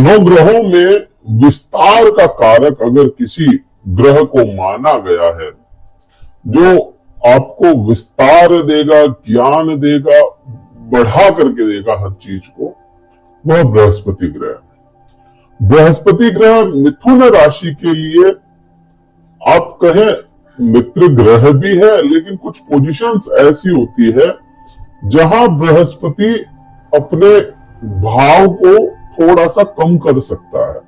नवग्रहों में विस्तार का कारक अगर किसी ग्रह को माना गया है जो आपको विस्तार देगा, ज्ञान देगा, बढ़ा करके देगा हर चीज को, वह बृहस्पति ग्रह है। बृहस्पति ग्रह मिथुन राशि के लिए आप कहें मित्र ग्रह भी है, लेकिन कुछ पोजीशंस ऐसी होती है जहां बृहस्पति अपने भाव को थोड़ा सा कम कर सकता है,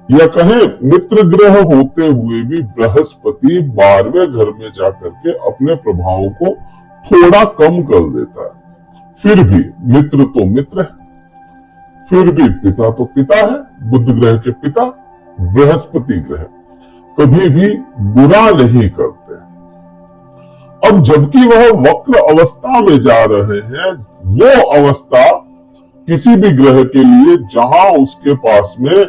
या कहें मित्र ग्रह होते हुए भी बृहस्पति 12वें घर में जाकर के अपने प्रभाव को थोड़ा कम कर देता है। फिर भी मित्र तो मित्र है, फिर भी पिता तो पिता है। बुध ग्रह के पिता बृहस्पति ग्रह कभी भी बुरा नहीं करते। अब जबकि वह वक्र अवस्था में जा रहे हैं, वो अवस्था किसी भी ग्रह के लिए जहां उसके पास में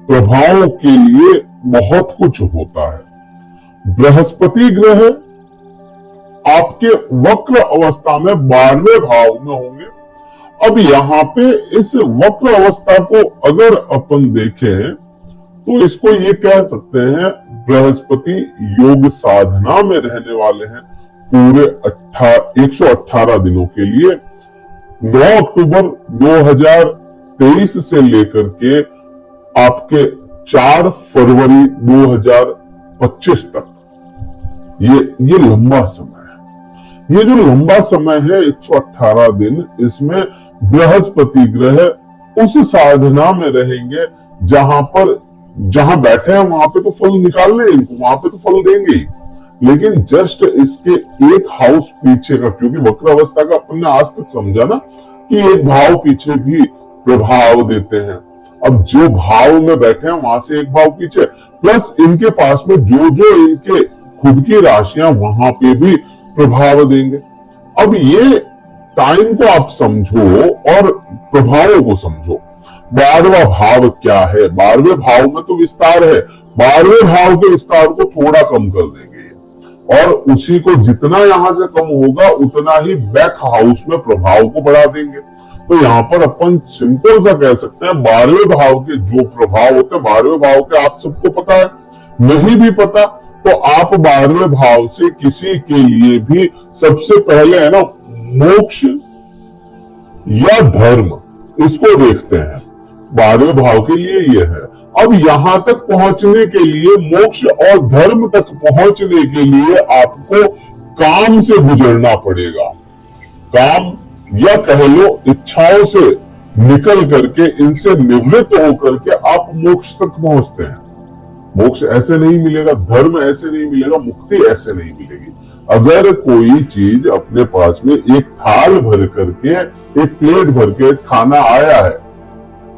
प्रभावों के लिए बहुत कुछ होता है। बृहस्पति ग्रह आपके वक्र अवस्था में 12वें भाव में होंगे। अब यहां पे इस वक्र अवस्था को अगर अपन देखें तो इसको ये कह सकते हैं बृहस्पति योग साधना में रहने वाले हैं पूरे 118 दिनों के लिए। 9 अक्टूबर 2023 से लेकर के आपके 4 फरवरी 2025 तक ये लंबा समय है। ये जो लंबा समय है 118 दिन, इसमें बृहस्पति ग्रह उस साधना में रहेंगे जहां बैठे हैं वहां पे तो फल निकालने इनको, वहां पे तो फल देंगे ही, लेकिन जस्ट इसके एक हाउस पीछे का, क्योंकि वक्र अवस्था का अपन ने आज तक समझा ना कि एक भाव पीछे भी प्रभाव देते हैं। अब जो भाव में बैठे हैं वहां से एक भाव पीछे, प्लस इनके पास में जो इनके खुद की राशियां वहां पे भी प्रभाव देंगे। अब ये टाइम को आप समझो और प्रभावों को समझो। 12वां भाव क्या है? 12वें भाव में तो विस्तार है, 12वें भाव के विस्तार को थोड़ा कम कर देंगे और उसी को जितना यहां से कम होगा उतना ही बैक हाउस में प्रभाव को बढ़ा देंगे। तो यहां पर अपन सिंपल सा कह सकते हैं 12वें भाव के जो प्रभाव होते हैं, 12वें भाव के आप सबको पता है, नहीं भी पता तो आप 12वें भाव से किसी के लिए भी सबसे पहले है ना मोक्ष या धर्म, इसको देखते हैं। 12वें भाव के लिए ये है। अब यहां तक पहुंचने के लिए, मोक्ष और धर्म तक पहुंचने के लिए आपको काम से गुजरना पड़ेगा। काम या कह लो इच्छाओं से निकल करके, इनसे निवृत्त होकर के आप मोक्ष तक पहुंचते हैं। मोक्ष ऐसे नहीं मिलेगा, धर्म ऐसे नहीं मिलेगा, मुक्ति ऐसे नहीं मिलेगी। अगर कोई चीज अपने पास में एक थाल भर करके, एक प्लेट भर के खाना आया है,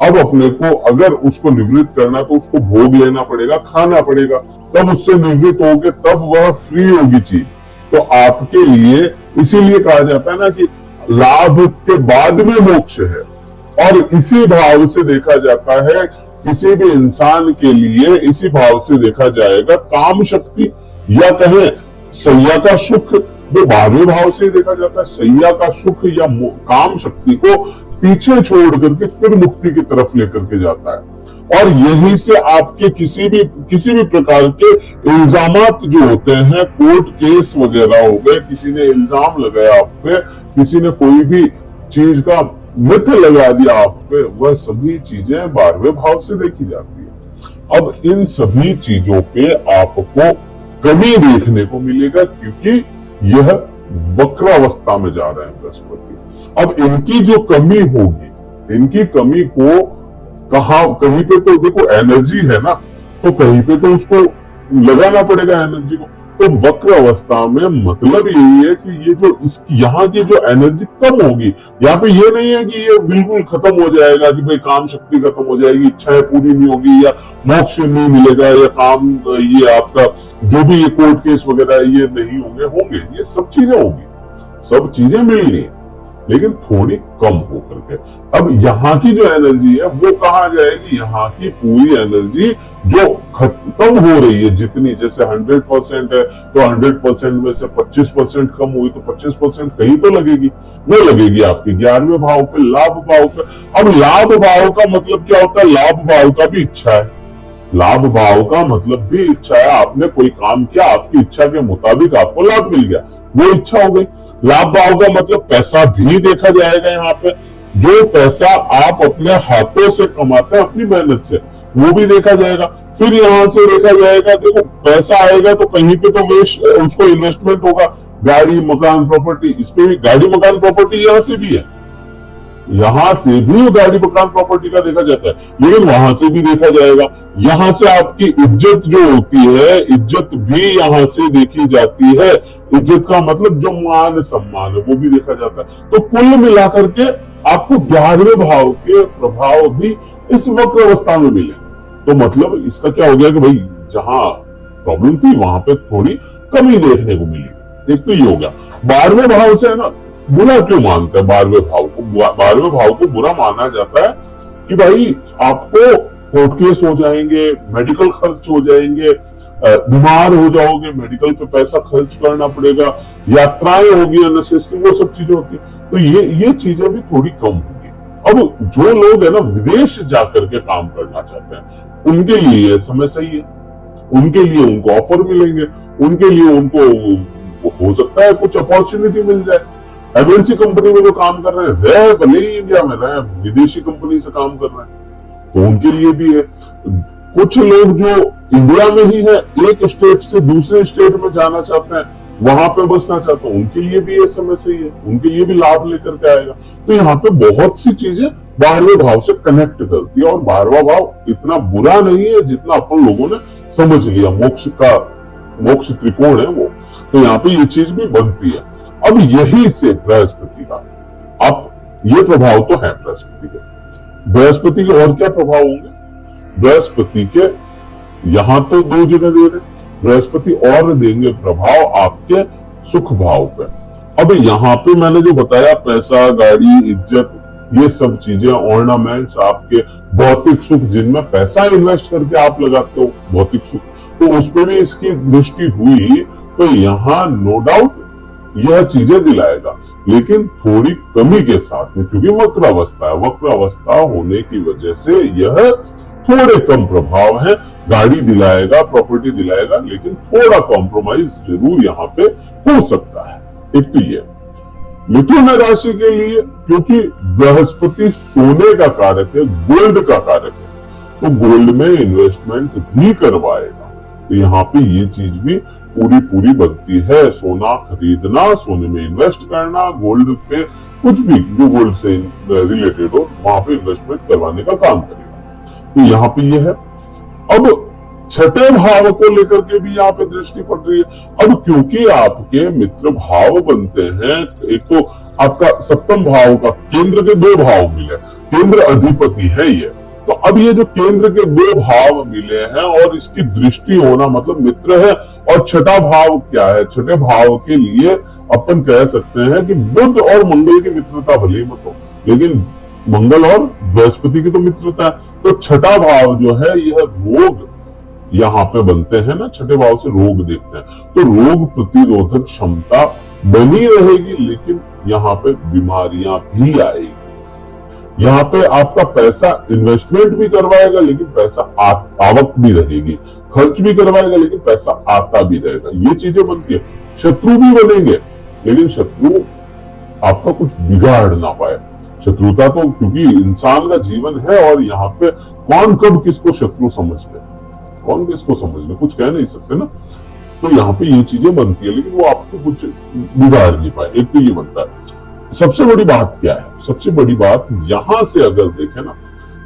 अब अपने को अगर उसको निवृत्त करना तो उसको भोग लेना पड़ेगा, खाना पड़ेगा, तब उससे निवृत्त होगे, तब वह फ्री होगी चीज। तो आपके लिए इसीलिए कहा जाता है ना कि लाभ के बाद में मोक्ष है। और इसी भाव से देखा जाता है किसी भी इंसान के लिए, इसी भाव से देखा जाएगा काम शक्ति या कहें सैया का सुख, जो 12वें भाव से देखा जाता है। सैया का सुख या काम शक्ति को पीछे छोड़ करके फिर मुक्ति की तरफ लेकर के जाता है। और यहीं से आपके किसी भी प्रकार के इल्जामात जो होते हैं, कोर्ट केस वगैरह हो गए, किसी ने इल्जाम लगाया आप पे, किसी ने कोई भी चीज का मिथ लगा दिया आप पे, वह सभी चीजें 12वें भाव से देखी जाती है। अब इन सभी चीजों पे आपको कमी देखने को मिलेगा क्योंकि यह वक्रावस्था में जा रहे हैं बृहस्पति। अब इनकी जो कमी होगी, इनकी कमी को कहीं पे तो देखो एनर्जी है ना, तो कहीं पे तो उसको लगाना पड़ेगा एनर्जी को। तो वक्र अवस्था में मतलब यही है कि ये जो इसकी यहाँ की जो एनर्जी कम होगी, यहाँ पे ये नहीं है कि ये बिल्कुल खत्म हो जाएगा कि भाई काम शक्ति खत्म हो जाएगी, इच्छाएं पूरी नहीं होगी या मोक्ष नहीं मिलेगा या काम ये आपका जो भी ये कोर्ट केस वगैरह ये नहीं होंगे, ये सब चीजें होंगी, सब चीजें मिलनी। लेकिन थोड़ी कम हो करके। अब यहाँ की जो एनर्जी है वो कहाँ जाएगी? यहाँ की पूरी एनर्जी जो खत्म हो रही है, जितनी जैसे 100% है तो 100% में से 25% कम हुई तो 25% कहीं तो लगेगी। वो लगेगी आपके 11वें भाव पे, लाभ भाव पे। अब लाभ भाव का मतलब क्या होता है? लाभ भाव का भी इच्छा है। लाभ भाव का मतलब भी इच्छा है। आपने कोई काम किया, आपकी इच्छा के मुताबिक आपको लाभ मिल गया, वो इच्छा हो गई। लाभ भाव का मतलब पैसा भी देखा जाएगा यहाँ पे। जो पैसा आप अपने हाथों से कमाते हैं अपनी मेहनत से, वो भी देखा जाएगा। फिर यहाँ से देखा जाएगा, देखो पैसा आएगा तो कहीं पे तो उसको इन्वेस्टमेंट होगा। गाड़ी मकान प्रॉपर्टी, इस पे भी गाड़ी मकान प्रॉपर्टी यहाँ से भी है। यहां से भी गाड़ी मकान प्रॉपर्टी का देखा जाता है, लेकिन वहां से भी देखा जाएगा। यहां से आपकी इज्जत जो होती है, इज्जत भी यहां से देखी जाती है। इज्जत का मतलब जो मान सम्मान है वो भी देखा जाता है। तो कुल मिलाकर के आपको 11वें भाव के प्रभाव भी इस वक्र अवस्था में मिले। तो मतलब इसका क्या हो गया कि भाई जहां प्रॉब्लम थी वहां पे थोड़ी कमी देखने को मिली। एक तो ये हो गया। 12वें भाव से है ना, बुरा क्यों मानते हैं 12वें भाव को? 12वें भाव को बुरा माना जाता है कि भाई आपको कोर्ट केस हो जाएंगे, मेडिकल खर्च हो जाएंगे, बीमार हो जाओगे, मेडिकल पे पैसा खर्च करना पड़ेगा, यात्राएं होगी अननेसेसरी, वो सब चीजें होती है। तो ये चीजें भी थोड़ी कम होगी। अब जो लोग है ना विदेश जाकर के काम करना चाहते हैं, उनके लिए ये समय सही है। उनके लिए उनको ऑफर मिलेंगे, उनके लिए उनको हो सकता है कुछ अपॉर्चुनिटी मिल जाए। एमएनसी कंपनी में जो काम कर रहे हैं, भले ही इंडिया में रहे, विदेशी कंपनी से काम कर रहे हैं, तो उनके लिए भी है। कुछ लोग जो इंडिया में ही है, एक स्टेट से दूसरे स्टेट में जाना चाहते हैं, वहां पे बसना चाहते हैं, उनके लिए भी ये समय सही है। उनके लिए भी लाभ लेकर के आएगा। तो यहाँ पे बहुत सी चीजें 12वें भाव से कनेक्ट करती है। और 12वां भाव इतना बुरा नहीं है जितना अपन लोगों ने समझ लिया। मोक्ष त्रिकोण है वो। तो यहाँ पे ये चीज भी बनती है। अब यही से बृहस्पति का, अब ये प्रभाव तो है बृहस्पति के। बृहस्पति के और क्या प्रभाव होंगे? बृहस्पति के यहां तो 2 जगह दे रहे, बृहस्पति और देंगे प्रभाव आपके सुख भाव पे। अब यहाँ पे मैंने जो बताया, पैसा, गाड़ी, इज्जत, ये सब चीजें, ऑर्नामेंट्स, आपके भौतिक सुख, जिनमें पैसा इन्वेस्ट करके आप लगाते हो, भौतिक सुख, तो उस पर भी इसकी दृष्टि हुई। तो यहाँ नो डाउट यह चीजें दिलाएगा, लेकिन थोड़ी कमी के साथ में, क्योंकि वक्र अवस्था है। वक्र अवस्था होने की वजह से यह थोड़े कम प्रभाव है। गाड़ी दिलाएगा, प्रॉपर्टी दिलाएगा, लेकिन थोड़ा कॉम्प्रोमाइज जरूर यहाँ पे हो सकता है। एक तो ये मिथुन राशि के लिए, क्योंकि बृहस्पति सोने का कारक है, गोल्ड का कारक है, तो गोल्ड में इन्वेस्टमेंट भी करवाएगा। तो यहाँ पे ये चीज भी पूरी बनती है। सोना खरीदना, सोने में इन्वेस्ट करना, गोल्ड पे कुछ भी जो गोल्ड से रिलेटेड हो वहां पे इन्वेस्टमेंट करवाने का काम करेगा। तो यहाँ पे ये है। अब 6ठे भाव को लेकर के भी यहाँ पे दृष्टि पड़ रही है। अब क्योंकि आपके मित्र भाव बनते हैं, एक तो आपका सप्तम भाव का केंद्र के 2 भाव मिले, केंद्र अधिपति है ये। तो अब ये जो केंद्र के 2 भाव मिले हैं और इसकी दृष्टि होना मतलब मित्र है। और 6ठा भाव क्या है? 6ठे भाव के लिए अपन कह सकते हैं कि बुध और मंगल की मित्रता भले ही मत हो, लेकिन मंगल और बृहस्पति की तो मित्रता है। तो 6ठा भाव जो है यह रोग यहाँ पे बनते हैं ना, 6ठे भाव से रोग देखते हैं, तो रोग प्रतिरोधक क्षमता बनी रहेगी, लेकिन यहाँ पे बीमारियां भी आएगी। यहाँ पे आपका पैसा इन्वेस्टमेंट भी करवाएगा, लेकिन पैसा आवक भी रहेगी, खर्च भी करवाएगा, लेकिन पैसा आता भी रहेगा। ये चीजें बनती है। शत्रु भी बनेंगे, लेकिन शत्रु आपका कुछ बिगाड़ ना पाए। शत्रुता तो क्योंकि इंसान का जीवन है, और यहाँ पे कौन कब किसको शत्रु समझ ले, कौन किसको समझ ले, कुछ कह नहीं सकते ना। तो यहाँ पे ये चीजें बनती है, लेकिन वो आपको कुछ बिगाड़ नहीं पाए। एक तो ये बनता है। सबसे बड़ी बात क्या है? सबसे बड़ी बात यहां से अगर देखें ना,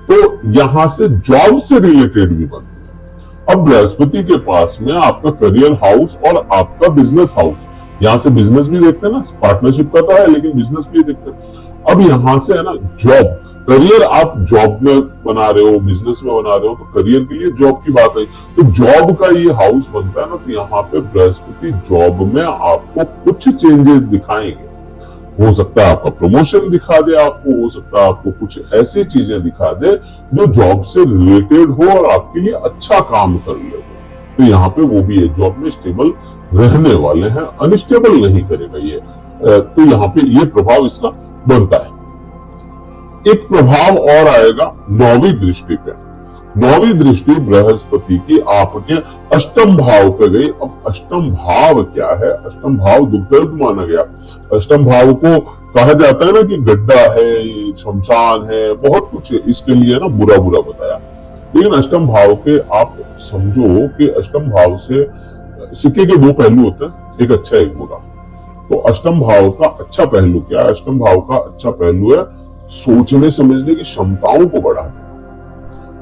तो यहां से जॉब से रिलेटेड भी बनती है। अब बृहस्पति के पास में आपका करियर हाउस और आपका बिजनेस हाउस, यहां से बिजनेस भी देखते हैं ना, पार्टनरशिप का तो है, लेकिन बिजनेस भी देखते हैं। अब यहां से है ना जॉब, करियर आप जॉब में बना रहे हो, बिजनेस में बना रहे हो, तो करियर के लिए जॉब की बात है। तो जॉब का ये हाउस बनता है ना, तो यहाँ पे बृहस्पति जॉब में आपको कुछ चेंजेस दिखाएंगे। हो सकता है आपका प्रमोशन दिखा दे आपको, हो सकता है आपको कुछ ऐसी चीजें दिखा दे जो जॉब से रिलेटेड हो और आपके लिए अच्छा काम कर ले। तो यहाँ पे वो भी है, जॉब में स्टेबल रहने वाले हैं, अनस्टेबल नहीं करेगा ये। तो यहाँ पे ये प्रभाव इसका बनता है। एक प्रभाव और आएगा नौवीं दृष्टि पे। नौवीं दृष्टि बृहस्पति की आपके अष्टम भाव पे गई। अब अष्टम भाव क्या है? अष्टम भाव दुर्गंध माना गया। अष्टम भाव को कहा जाता है ना कि गड्ढा है, शमशान है, बहुत कुछ इसके लिए ना बुरा बुरा बताया। लेकिन अष्टम भाव के आप समझो कि अष्टम भाव से सिक्के के दो पहलू होते हैं, एक अच्छा एक बुरा। तो अष्टम भाव का अच्छा पहलू क्या है? अष्टम भाव का अच्छा पहलू है सोचने समझने की क्षमताओं को बढ़ा देना।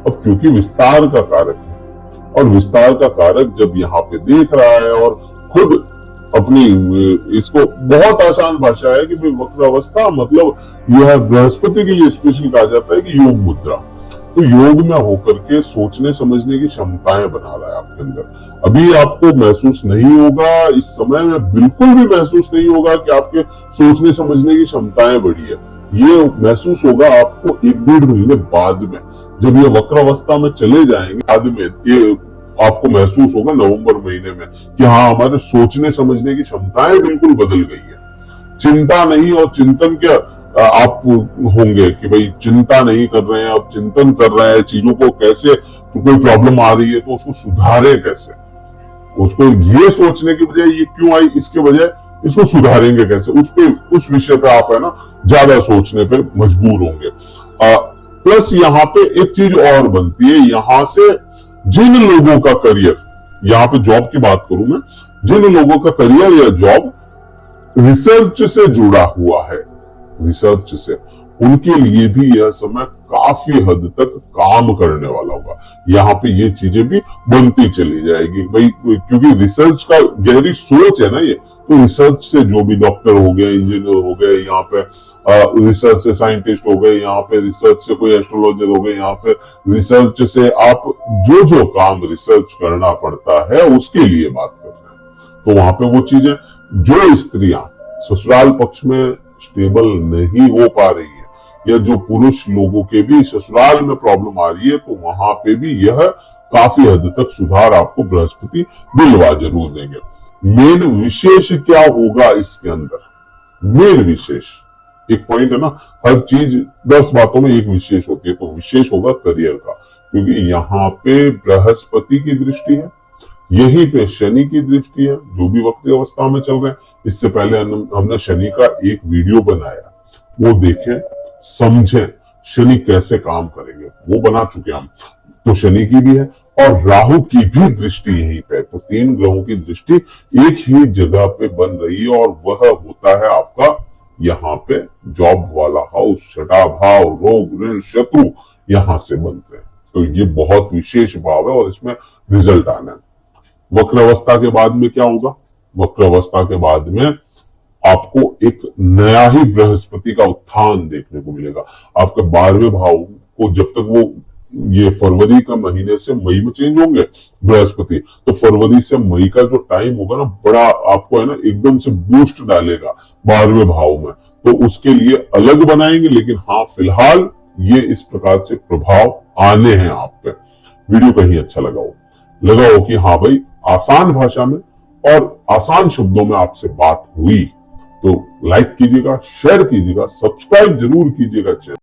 अब क्योंकि विस्तार का कारक है और विस्तार का कारक जब यहाँ पे देख रहा है और खुद अपनी, इसको बहुत आसान भाषा है कि भाई वक्र अवस्था मतलब यह बृहस्पति के लिए स्पेशल कहा जाता है कि योग मुद्रा। तो योग में होकर के सोचने समझने की क्षमताएं बना रहा है आपके अंदर। अभी आपको महसूस नहीं होगा, इस समय में बिल्कुल भी महसूस नहीं होगा कि आपके सोचने समझने की क्षमताएं बढ़ी है। ये महसूस होगा आपको 1-1.5 महीने बाद में, जब ये वक्र अवस्था में चले जाएंगे बाद में ये आपको महसूस होगा नवंबर महीने में कि हाँ हमारे सोचने समझने की क्षमताएं बिल्कुल बदल गई है। चिंता नहीं और चिंतन क्या आप होंगे कि भाई चिंता नहीं कर रहे हैं, अब चिंतन कर रहे हैं चीजों को, कैसे कोई प्रॉब्लम आ रही है तो उसको सुधारे कैसे, उसको ये सोचने की बजाय ये क्यों आई इसके बजाय इसको सुधारेंगे कैसे, उस विषय पे आप है ना ज्यादा सोचने पे मजबूर होंगे। प्लस यहाँ पे एक चीज और बनती है, यहां से जिन लोगों का करियर, यहाँ पे जॉब की बात करूं मैं, जिन लोगों का करियर या जॉब रिसर्च से जुड़ा हुआ है, रिसर्च से, उनके लिए भी यह समय काफी हद तक काम करने वाला होगा। यहाँ पे ये चीजें भी बनती चली जाएगी भाई, क्योंकि रिसर्च का गहरी सोच है ना ये। तो रिसर्च से जो भी डॉक्टर हो गए, इंजीनियर हो गए, यहाँ पे रिसर्च से साइंटिस्ट हो गए, यहाँ पे रिसर्च से कोई एस्ट्रोलॉजर हो गए, यहाँ पे रिसर्च से आप जो जो काम रिसर्च करना पड़ता है उसके लिए बात कर रहे हैं। तो वहां पे वो चीजें, जो स्त्रियां ससुराल पक्ष में स्टेबल नहीं हो पा रही है या जो पुरुष लोगों के भी ससुराल में प्रॉब्लम आ रही है, तो वहां पे भी यह काफी हद तक सुधार आपको बृहस्पति दिलवा जरूर देंगे। मेन विशेष क्या होगा इसके अंदर? मेन विशेष एक पॉइंट है ना, हर चीज 10 बातों में एक विशेष होती है, तो विशेष होगा करियर का, क्योंकि यहाँ पे बृहस्पति की दृष्टि है, यहीं पे शनि की दृष्टि है, जो भी वक्री अवस्था में चल रहे हैं। इससे पहले हमने शनि का एक वीडियो बनाया, वो देखें समझें शनि कैसे काम करेंगे, वो बना चुके हम। तो शनि की भी है और राहु की भी दृष्टि यहीं पे, तो 3 ग्रहों की दृष्टि एक ही जगह पे बन रही है और वह होता है आपका यहाँ पे जॉब वाला हाउस, छठा भाव, रोग ऋण शत्रु यहां से बनते हैं। तो ये बहुत विशेष भाव है और इसमें रिजल्ट आना है। वक्र अवस्था के बाद में क्या होगा? वक्र अवस्था के बाद में आपको एक नया ही बृहस्पति का उत्थान देखने को मिलेगा। आपके 12वें भाव को जब तक वो ये फरवरी का महीने से मई में चेंज होंगे बृहस्पति, तो फरवरी से मई का जो टाइम होगा ना, बड़ा आपको है ना एकदम से बूस्ट डालेगा 12वें भाव में। तो उसके लिए अलग बनाएंगे, लेकिन हाँ फिलहाल ये इस प्रकार से प्रभाव आने हैं आप पे। वीडियो कहीं अच्छा लगा हो कि हाँ भाई आसान भाषा में और आसान शब्दों में आपसे बात हुई, तो लाइक कीजिएगा, शेयर कीजिएगा, सब्सक्राइब जरूर कीजिएगा चैनल।